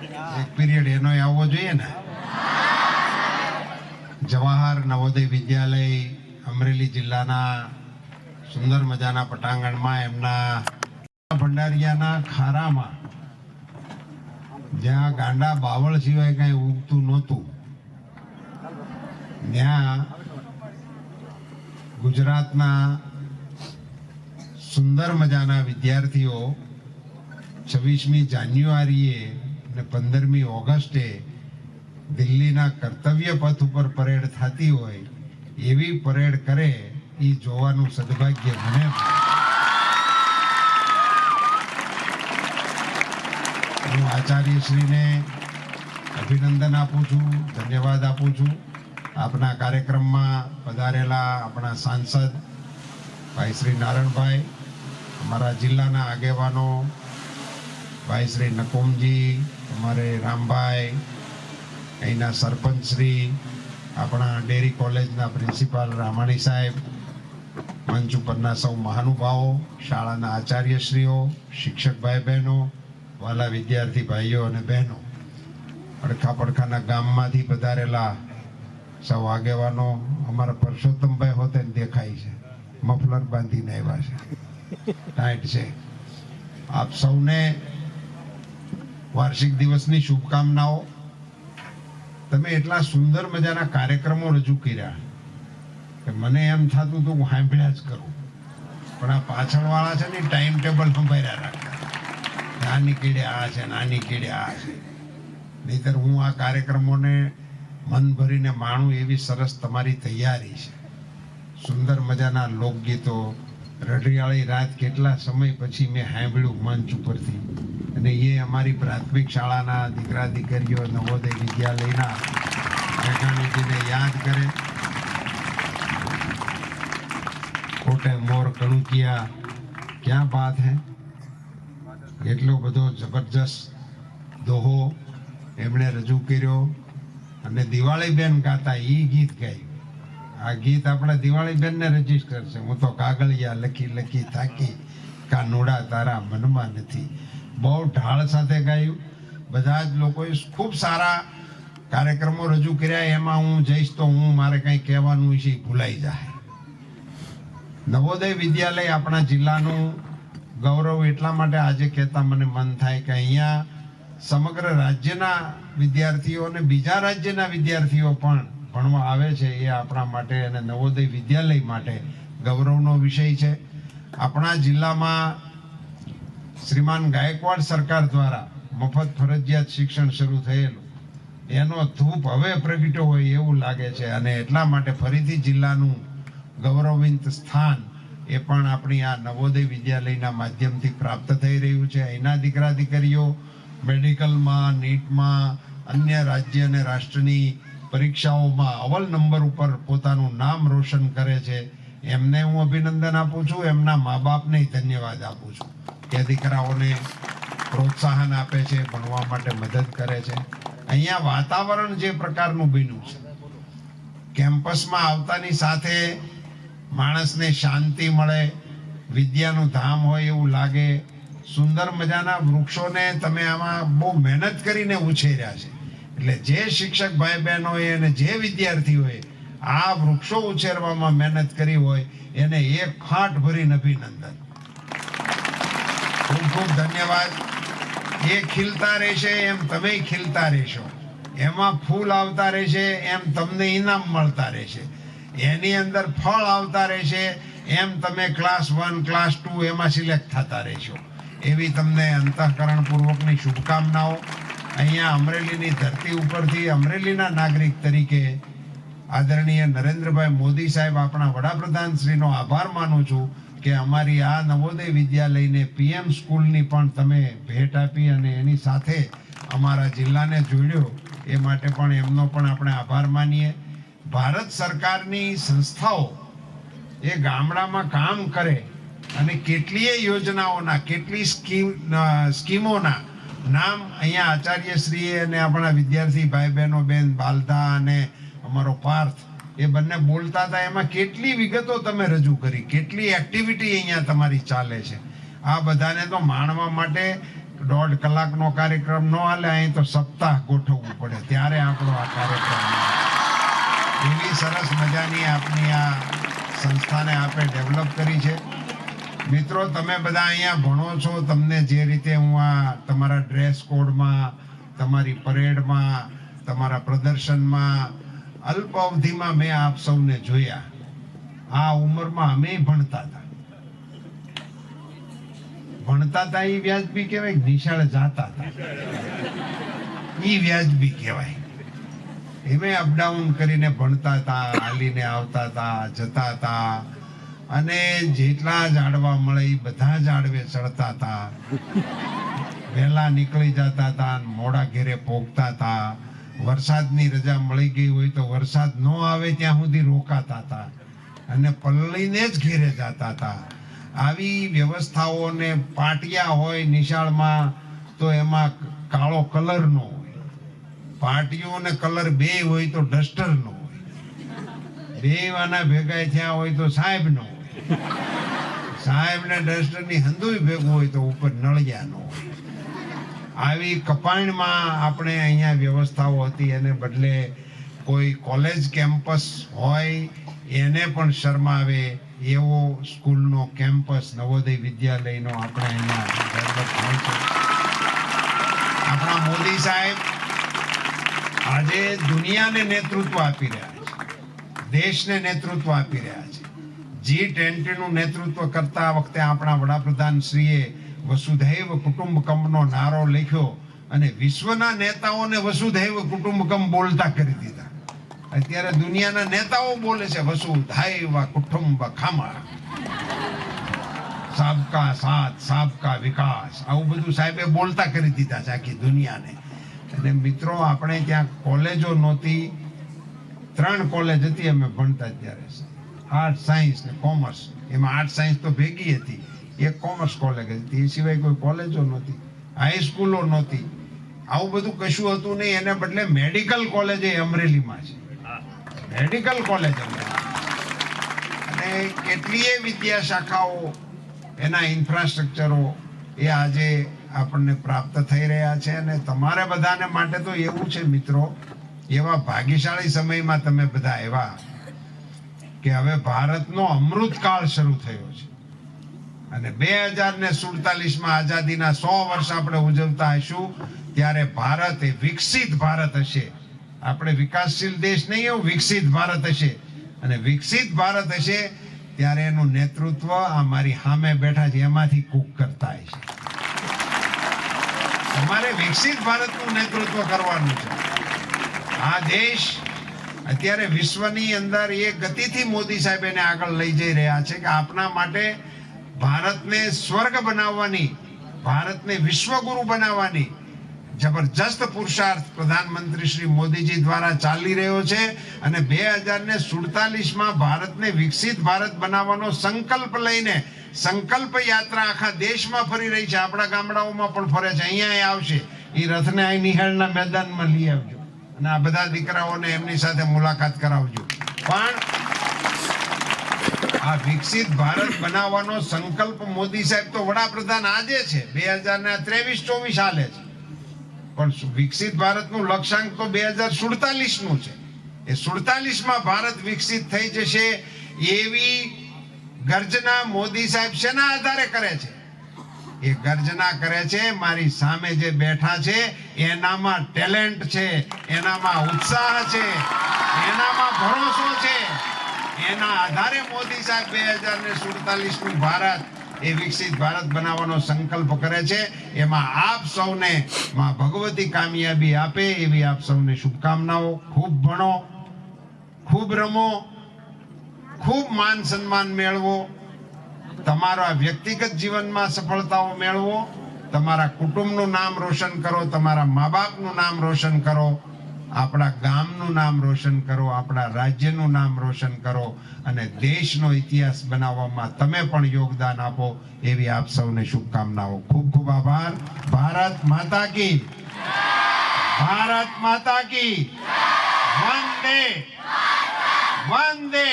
એક પીરિયડ એનો આવવો જોઈએ ને. જવાહર નવોદય વિદ્યાલય અમરેલી જિલ્લાના સુંદર મજાના પટાંગણમાં એમના ભંડારિયાના ખારામાં જ્યાં ગાંડા બાવળ સિવાય કઈ ઉગતું નહોતું ત્યાં ગુજરાતના સુંદર મજાના વિદ્યાર્થીઓ 26મી જાન્યુઆરીએ અને 15મી ઓગસ્ટે દિલ્હીના કર્તવ્ય પથ ઉપર પરેડ થતી હોય એવી પરેડ કરે એ જોવાનું સદભાગ્ય મને. હું આચાર્યશ્રીને અભિનંદન આપું છું, ધન્યવાદ આપું છું. આપના કાર્યક્રમમાં પધારેલા આપણા સાંસદ ભાઈ શ્રી નારણભાઈ, અમારા જિલ્લાના આગેવાનો ભાઈ શ્રી નકુમજી, અમારે રામભાઈ, અહીંના સરપંચ શ્રી, આપણા ડેરી કોલેજના પ્રિન્સિપાલ રામાણી સાહેબ, મંચ ઉપરના સૌ મહાનુભાવો, શાળાના આચાર્યશ્રીઓ, શિક્ષક ભાઈ બહેનો, વાલા વિદ્યાર્થી ભાઈઓ અને બહેનો, અડખા પડખાના ગામમાંથી પધારેલા સૌ આગેવાનો, અમારા પરસોત્તમભાઈ હોતે દેખાય છે, મફલર બાંધીને આવ્યા છે, ટાઈટ છે. આપ સૌને વાર્ષિક દિવસની શુભકામનાઓ. તમે એટલા સુંદર મજાના કાર્યક્રમો રજૂ કર્યા કે મને એમ થતું હતું હું સાંભળ્યા જ કરું, પણ આ પાછળવાળા છે ને ટાઈમ ટેબલ સંભાળ્યા રાખતા, નાની કીડે આ છે, નાની કીડે આ છે. નહીતર હું આ કાર્યક્રમોને મન ભરીને માણું એવી સરસ તમારી તૈયારી છે. સુંદર મજાના લોકગીતો, રઢિયાળી રાત કેટલા સમય પછી મેં સાંભળ્યું મંચ ઉપરથી, અને એ અમારી પ્રાથમિક શાળાના દીકરા દીકરીઓ નવોદય વિદ્યાલયના મેઘાણીજીને યાદ કરે. કોટે મોર કણુકિયા ક્યાં બાત હે, એટલો બધો જબરજસ્ત દોહો એમણે રજૂ કર્યો. અને દિવાળી બેન ગાતા એ ગીત ગાયું. આ ગીત આપણે દિવાળી બેન ને રજીસ્ટર છે. હું તો કાગળિયા લખી લખી થાકી, કાનુડા તારા મનમાં નથી. બહુ ઢાળ સાથે ગાયું. બધા જ લોકોએ ખૂબ સારા કાર્યક્રમો રજૂ કર્યા. એમાં હું જઈશ તો હું મારે કંઈ કહેવાનું છે ભૂલાઈ જાય. નવોદય વિદ્યાલય આપણા જિલ્લાનું ગૌરવ એટલા માટે આજે કહેતા મને મન થાય કે અહીંયા સમગ્ર રાજ્યના વિદ્યાર્થીઓ અને બીજા રાજ્યના વિદ્યાર્થીઓ પણ ભણવા આવે છે. એ આપણા માટે અને નવોદય વિદ્યાલય માટે ગૌરવનો વિષય છે. આપણા જિલ્લામાં શ્રીમાન ગાયકવાડ સરકાર દ્વારા મફત ફરજિયાત શિક્ષણ શરૂ થયેલું, એનો ધૂપ હવે પ્રગટ્યો હોય એવું લાગે છે. અને એટલા માટે ફરીથી જિલ્લાનું ગૌરવવંત સ્થાન એ પણ આપણી આ નવોદય વિદ્યાલયના માધ્યમથી પ્રાપ્ત થઈ રહ્યું છે. અહીંના દીકરા દીકરીઓ મેડિકલમાં, નીટમાં, અન્ય રાજ્ય અને રાષ્ટ્રની પરીક્ષાઓમાં અવ્વલ નંબર ઉપર પોતાનું નામ રોશન કરે છે. એમને હું અભિનંદન આપું છું. એમના મા બાપને ધન્યવાદ આપું છું કે દીકરાઓને પ્રોત્સાહન આપે છે, ભણવા માટે મદદ કરે છે. અહીંયા વાતાવરણ જે પ્રકારનું બન્યું છે, કેમ્પસમાં આવતાની સાથે માણસને શાંતિ મળે, વિદ્યાનું ધામ હોય એવું લાગે. સુંદર મજાના વૃક્ષોને તમે આમાં બહુ મહેનત કરીને ઉછેર્યા છે. એટલે જે શિક્ષક ભાઈ બહેનોએ અને જે વિદ્યાર્થીઓએ આ વૃક્ષો ઉછેરવામાં મહેનત કરી હોય એને એક ફાંટ ભરીને અભિનંદન, ખૂબ ખૂબ ધન્યવાદ. એ ખીલતા રહેશે એમ તમે ખીલતા રહેશો, એમાં ફૂલ આવતા રહેશે એમ તમને ઇનામ મળતા રહેશે, એની અંદર ફળ આવતા રહેશે એમ તમે ક્લાસ 1, ક્લાસ 2 એમાં સિલેક્ટ થતા રહેશો. એવી તમને અંતઃકરણપૂર્વકની શુભકામનાઓ. અહીંયા અમરેલીની ધરતી ઉપરથી અમરેલીના નાગરિક તરીકે આદરણીય નરેન્દ્રભાઈ મોદી સાહેબ આપણા વડાપ્રધાન શ્રીનો આભાર માનું છું કે અમારી આ નવોદય વિદ્યાલયને PM સ્કૂલની પણ તમે ભેટ આપી અને એની સાથે અમારા જિલ્લાને જોડ્યો. એ માટે પણ એમનો પણ આપણે આભાર માનીએ. ભારત સરકારની સંસ્થાઓ એ ગામડામાં કામ કરે અને કેટલીય યોજનાઓના, કેટલી સ્કીમોના નામ અહીંયા આચાર્યશ્રીએ અને આપણા વિદ્યાર્થી ભાઈ બહેનો બેન બાલધા અને અમારો પાર્થ એ બંને બોલતા હતા. એમાં કેટલી વિગતો તમે રજૂ કરી, કેટલી એક્ટિવિટી અહીંયા તમારી ચાલે છે. આ બધાને તો માણવા માટે 1.5 કલાકનો કાર્યક્રમ ન હાલે, અહીં તો સપ્તાહ ગોઠવવું પડે ત્યારે આપણો આ કાર્યક્રમ. એવી સરસ મજાની આપની આ સંસ્થાને આપણે ડેવલપ કરી છે. મિત્રો, તમે બધા અહીંયા ભણો છો, તમને જે રીતે હું આ તમારા ડ્રેસ કોડમાં, તમારી પરેડમાં, તમારા પ્રદર્શનમાં અલ્પ અવધિમાં મેં આપ સૌને જોયા. આ ઉંમરમાં અમે ભણતા હતા એ વ્યાજબી કહેવાય, નિશાળે જાતા હતા એ વ્યાજબી કહેવાય. એમે અપડાઉન કરીને ભણતા હતા, હાલીને આવતા હતા, જતા હતા, અને જેટલા ઝાડવા મળે એ બધા ઝાડવે ચડતા હતા. વહેલા નીકળી જતા હતા, મોડા ઘેરે પહોંચતા હતા. વરસાદની રજા મળી ગઈ હોય તો વરસાદ ન આવે ત્યાં સુધી રોકાતા હતા અને પલળીને જ ઘેરે જતા હતા. આવી વ્યવસ્થાઓને પાટિયા હોય નિશાળમાં તો એમાં કાળો કલર નો હોય, પાટિયો અને કલર બે હોય તો ડસ્ટર નો હોય, બે વાના ભેગા થયા હોય તો સાહેબ નો હોય, સાહેબ ને ડસ્ટર ની હંધુય ભેગું હોય તો ઉપર નળિયા નો હોય. આવી કપાણમાં આપણે અહીંયા વ્યવસ્થાઓ હતી, એને બદલે કોઈ કોલેજ કેમ્પસ હોય એને પણ શરમાવે એવો સ્કૂલનો કેમ્પસ નવોદય વિદ્યાલયનો આપણે અહીંયા ડેવલપ થાય છે. આપણા મોદી સાહેબ આજે દુનિયાને નેતૃત્વ આપી રહ્યા છે, દેશને નેતૃત્વ આપી રહ્યા છે. G20 નું નેતૃત્વ કરતા વખતે આપણા વડાપ્રધાન શ્રીએ વસુધૈવ કુટુંબકમનો નારો લખ્યો અને વિશ્વના નેતાઓને વસુધૈવ કુટુંબકમ બોલતા કરી દીધા. અત્યારે દુનિયાના નેતાઓ બોલે છે વસુધૈવ કુટુંબકમ, सबका साथ सबका विकास, આવું બધું સાહેબે બોલતા કરી દીધા છે આખી દુનિયાને. અને મિત્રો, આપણે ત્યાં કોલેજો નહોતી, 3 કોલેજ હતી અમે ભણતા ત્યારે, આર્ટ, સાયન્સ ને કોમર્સ. એમાં આર્ટ સાયન્સ તો ભેગી હતી, એક કોમર્સ કોલેજ હતી, એ સિવાય કોઈ કોલેજો નહોતી, હાઈસ્કૂલો નહોતી, આવું બધું કશું હતું નહીં. એને બદલે મેડિકલ કોલેજ એ અમરેલીમાં છે, મેડિકલ કોલેજ. અને કેટલીય વિદ્યા શાખાઓ, એના ઇન્ફ્રાસ્ટ્રક્ચરો એ આજે આપણને પ્રાપ્ત થઈ રહ્યા છે. અને તમારે બધાને માટે તો એવું છે મિત્રો, એવા ભાગ્યશાળી સમયમાં તમે બધા એવા કે હવે ભારતનો અમૃતકાળ શરૂ થયો છે અને 2047માં આઝાદીના 100 વર્ષ આપણે ઉજવતા હશું ત્યારે ભારત એ વિકસિત ભારત હશે. આપણે વિકાસશીલ દેશ નહીં, એવું વિકસિત ભારત હશે. અને વિકસિત ભારત હશે ત્યારે એનું નેતૃત્વ આ મારી સામે બેઠા છે એમાંથી કુક કરતા હશે. તમારે વિકસિત ભારતનું નેતૃત્વ કરવાનું છે. આ દેશ અત્યારે વિશ્વની અંદર એ ગતિથી મોદી સાહેબ એને આગળ લઈ જઈ રહ્યા છે કે આપના માટે ભારતને સ્વર્ગ બનાવવાની, ભારતને વિશ્વગુરુ બનાવવાની જબરજસ્ત પુરુષાર્થ પ્રધાનમંત્રી શ્રી મોદીજી દ્વારા ચાલી રહ્યો છે. અને 2047માં ભારતને વિકસિત ભારત બનાવવાનો સંકલ્પ લઈને સંકલ્પ યાત્રા આખા દેશમાં ફરી રહી છે. આપણા ગામડાઓમાં પણ ફરે છે, અહીંયા આવશે. એ રથને અહીં નિહાળના મેદાનમાં લઈ આવજો અને આ બધા દીકરાઓને એમની સાથે મુલાકાત કરાવજો. પણ આ વિકસિત ભારત બનાવવાનો સંકલ્પ મોદી સાહેબ તો વડાપ્રધાન આજે છે, 2023-24 હાલે છે, પણ વિકસિત ભારતનું લક્ષ્યાંક તો 2047નું છે. એ 47માં ભારત વિકસિત થઈ જશે એવી ગર્જના મોદી સાહેબ શેના આધારે કરે છે? એ ગર્જના કરે છે મારી સામે જે બેઠા છે એનામાં ટેલેન્ટ છે, એનામાં ઉત્સાહ છે, એનામાં ભરોસો છે. એના આધારે મોદી સાહેબ 2047નું ભારત એ વિકસિત ભારત બનાવવાનો સંકલ્પ કરે છે. એમાં આપ સૌને માં ભગવતી કામયાબી આપે એવી આપ સૌને શુભકામનાઓ. ખૂબ ભણો, ખૂબ રમો, ખૂબ માન સન્માન મેળવો, તમારા વ્યક્તિગત જીવનમાં સફળતાઓ મેળવો, તમારા કુટુંબનું નામ રોશન કરો, તમારા મા બાપનું નામ રોશન કરો, આપણા ગામનું નામ રોશન કરો, આપણા રાજ્યનું નામ રોશન કરો અને દેશનો ઇતિહાસ બનાવવામાં તમે પણ યોગદાન આપો એવી આપ સૌને શુભકામનાઓ. ખૂબ ખૂબ આભાર. ભારત માતા કી, ભારત માતા કી, વંદે વંદે.